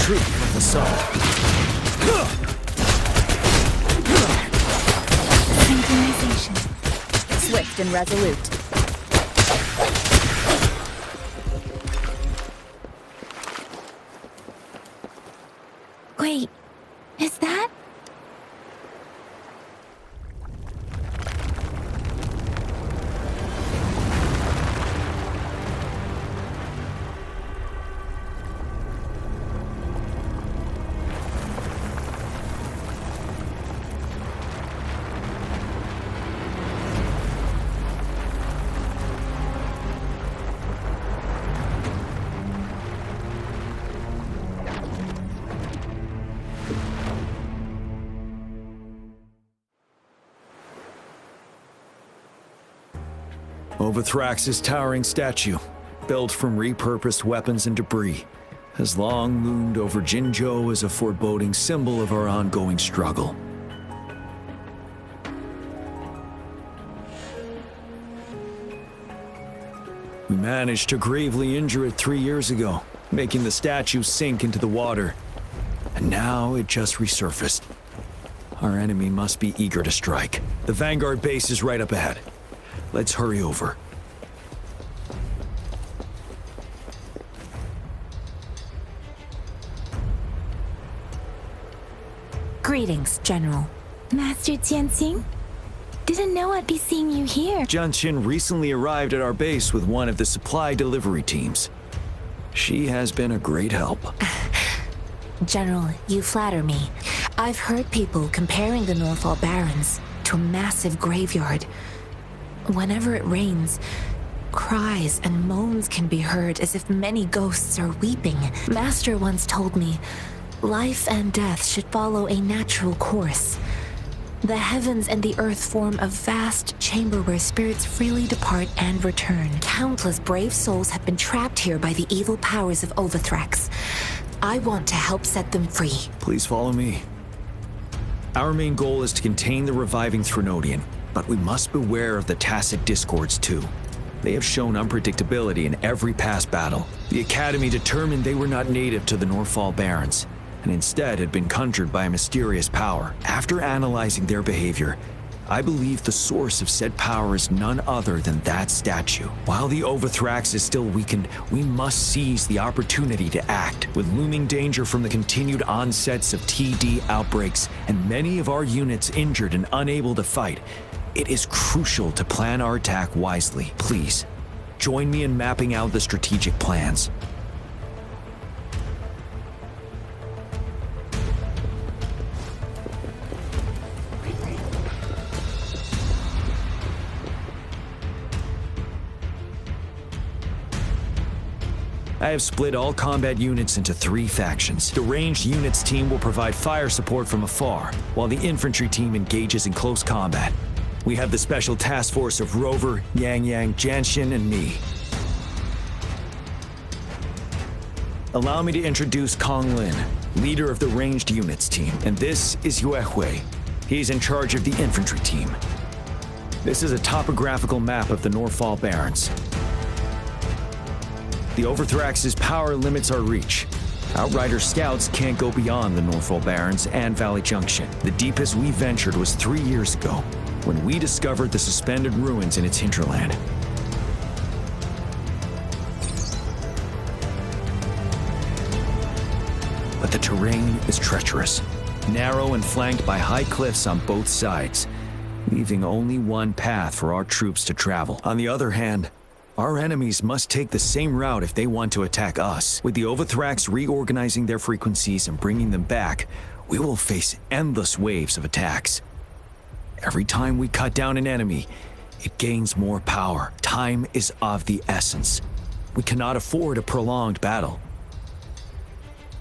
truth with assault. Synchronization. Swift and resolute. Wait, is that? Overthrax's towering statue, built from repurposed weapons and debris, has long loomed over Jinzhou as a foreboding symbol of our ongoing struggle. We managed to gravely injure it 3 years ago, making the statue sink into the water. And now it just resurfaced. Our enemy must be eager to strike. The Vanguard base is right up ahead. Let's hurry over. Greetings, General. Master Jianxing? Didn't know I'd be seeing you here. Jianxin recently arrived at our base with one of the supply delivery teams. She has been a great help. General, you flatter me. I've heard people comparing the Northall Barrens to a massive graveyard. Whenever it rains, cries and moans can be heard as if many ghosts are weeping. Master once told me, life and death should follow a natural course. The heavens and the earth form a vast chamber where spirits freely depart and return. Countless brave souls have been trapped here by the evil powers of Overthrax. I want to help set them free. Please follow me. Our main goal is to contain the reviving Threnodian, but we must beware of the tacit discords too. They have shown unpredictability in every past battle. The Academy determined they were not native to the Northall Barrens, and instead had been conjured by a mysterious power. After analyzing their behavior, I believe the source of said power is none other than that statue. While the Overthrax is still weakened, we must seize the opportunity to act. With looming danger from the continued onsets of TD outbreaks and many of our units injured and unable to fight, it is crucial to plan our attack wisely. Please, join me in mapping out the strategic plans. I have split all combat units into 3 factions. The ranged units team will provide fire support from afar, while the infantry team engages in close combat. We have the special task force of Rover, Yang, Jianxin, and me. Allow me to introduce Kong Lin, leader of the ranged units team, and this is Yue Hui. He's in charge of the infantry team. This is a topographical map of the Northall Barrens. The Overthrax's power limits our reach. Outrider scouts can't go beyond the Northall Barrens and Valley Junction. The deepest we ventured was 3 years ago, when we discovered the suspended ruins in its hinterland. But the terrain is treacherous, narrow and flanked by high cliffs on both sides, leaving only one path for our troops to travel. On the other hand, our enemies must take the same route if they want to attack us. With the Overthrax reorganizing their frequencies and bringing them back, we will face endless waves of attacks. Every time we cut down an enemy, it gains more power. Time is of the essence. We cannot afford a prolonged battle.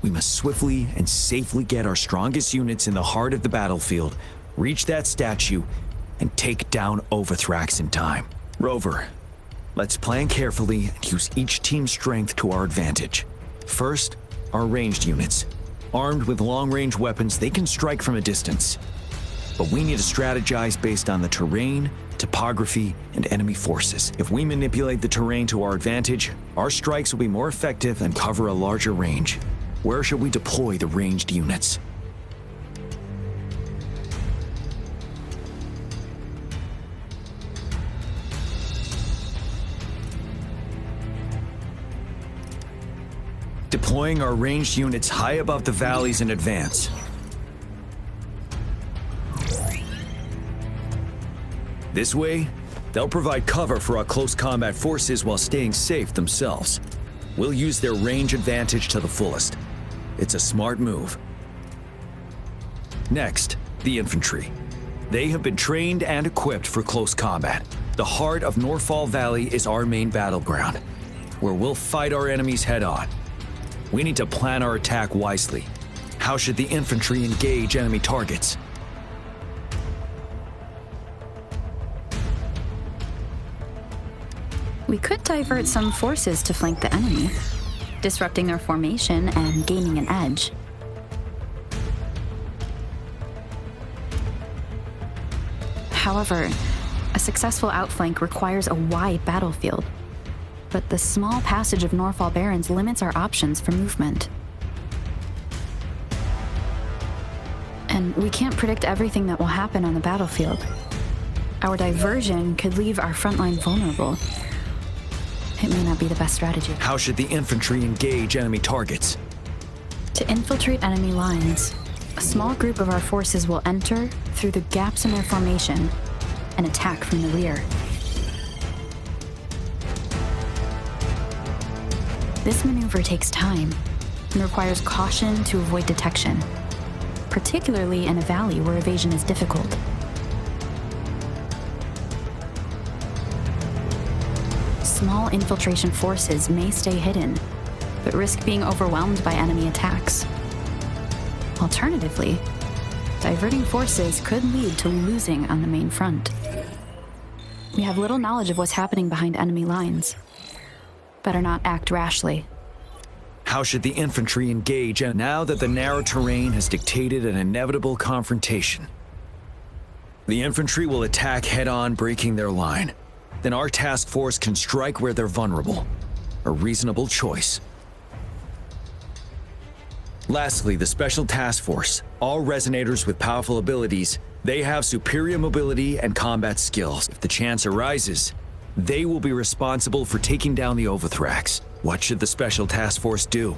We must swiftly and safely get our strongest units in the heart of the battlefield, reach that statue, and take down Overthrax in time. Rover, let's plan carefully and use each team's strength to our advantage. First, our ranged units. Armed with long-range weapons, they can strike from a distance. But we need to strategize based on the terrain, topography, and enemy forces. If we manipulate the terrain to our advantage, our strikes will be more effective and cover a larger range. Where should we deploy the ranged units? Deploying our ranged units high above the valleys in advance. This way, they'll provide cover for our close combat forces while staying safe themselves. We'll use their range advantage to the fullest. It's a smart move. Next, the infantry. They have been trained and equipped for close combat. The heart of Norfall Valley is our main battleground, where we'll fight our enemies head-on. We need to plan our attack wisely. How should the infantry engage enemy targets? We could divert some forces to flank the enemy, disrupting their formation and gaining an edge. However, a successful outflank requires a wide battlefield, but the small passage of Norfall Barrens limits our options for movement. And we can't predict everything that will happen on the battlefield. Our diversion could leave our front line vulnerable. It may not be the best strategy. How should the infantry engage enemy targets? To infiltrate enemy lines, a small group of our forces will enter through the gaps in their formation and attack from the rear. This maneuver takes time and requires caution to avoid detection, particularly in a valley where evasion is difficult. Small infiltration forces may stay hidden, but risk being overwhelmed by enemy attacks. Alternatively, diverting forces could lead to losing on the main front. We have little knowledge of what's happening behind enemy lines. Better not act rashly. How should the infantry engage now that the narrow terrain has dictated an inevitable confrontation? The infantry will attack head-on, breaking their line. Then our task force can strike where they're vulnerable. A reasonable choice. Lastly, the Special Task Force. All resonators with powerful abilities, they have superior mobility and combat skills. If the chance arises, they will be responsible for taking down the Overthrax. What should the Special Task Force do?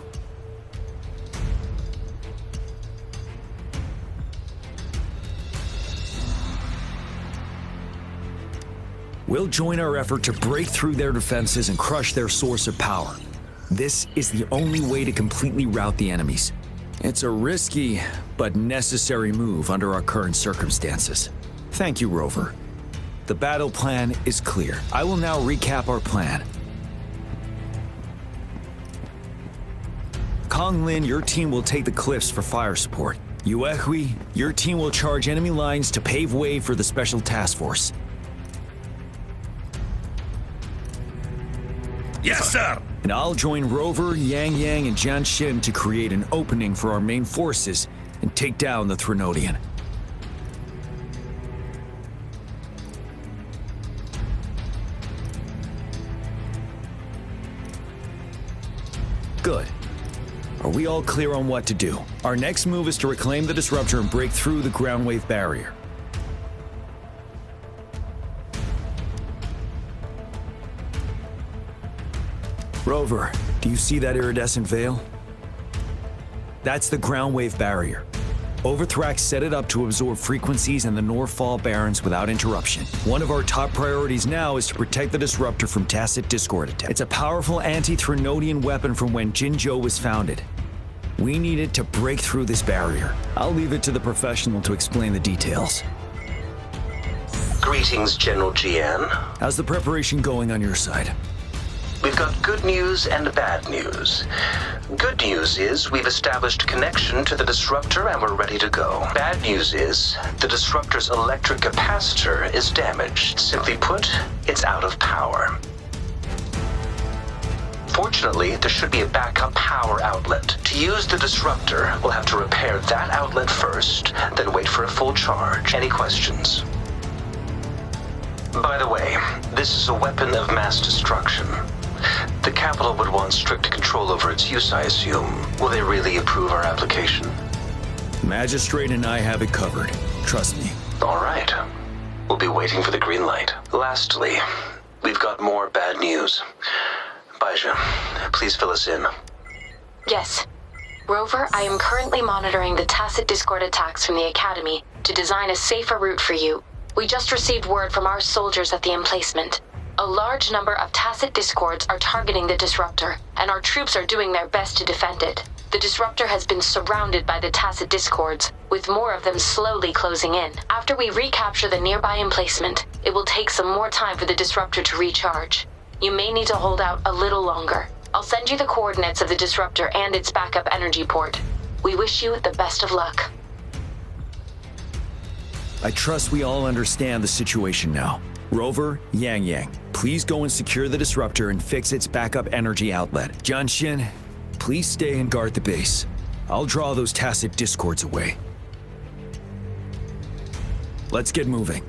We'll join our effort to break through their defenses and crush their source of power. This is the only way to completely rout the enemies. It's a risky, but necessary move under our current circumstances. Thank you, Rover. The battle plan is clear. I will now recap our plan. Konglin, your team will take the cliffs for fire support. Yuehui, your team will charge enemy lines to pave way for the Special Task Force. Yes, sir! And I'll join Rover, Yang Yang, and Jian Xin to create an opening for our main forces and take down the Threnodian. Good. Are we all clear on what to do? Our next move is to reclaim the disruptor and break through the ground wave barrier. Rover, do you see that iridescent veil? That's the ground wave barrier. Overthrax set it up to absorb frequencies in the Norfall Barrens without interruption. One of our top priorities now is to protect the disruptor from tacit discord attacks. It's a powerful anti-Threnodian weapon from when Jinzhou was founded. We need it to break through this barrier. I'll leave it to the professional to explain the details. Greetings, General Jian. How's the preparation going on your side? We've got good news and bad news. Good news is we've established connection to the disruptor and we're ready to go. Bad news is the disruptor's electric capacitor is damaged. Simply put, it's out of power. Fortunately, there should be a backup power outlet. To use the disruptor, we'll have to repair that outlet first, then wait for a full charge. Any questions? By the way, this is a weapon of mass destruction. The capital would want strict control over its use, I assume. Will they really approve our application? Magistrate and I have it covered. Trust me. All right. We'll be waiting for the green light. Lastly, we've got more bad news. Baija, please fill us in. Yes. Rover, I am currently monitoring the tacit discord attacks from the Academy to design a safer route for you. We just received word from our soldiers at the emplacement. A large number of tacit discords are targeting the disruptor, and our troops are doing their best to defend it. The disruptor has been surrounded by the tacit discords, with more of them slowly closing in. After we recapture the nearby emplacement, it will take some more time for the disruptor to recharge. You may need to hold out a little longer. I'll send you the coordinates of the disruptor and its backup energy port. We wish you the best of luck. I trust we all understand the situation now. Rover, Yang, please go and secure the disruptor and fix its backup energy outlet. Jianxin, please stay and guard the base. I'll draw those tacit discords away. Let's get moving.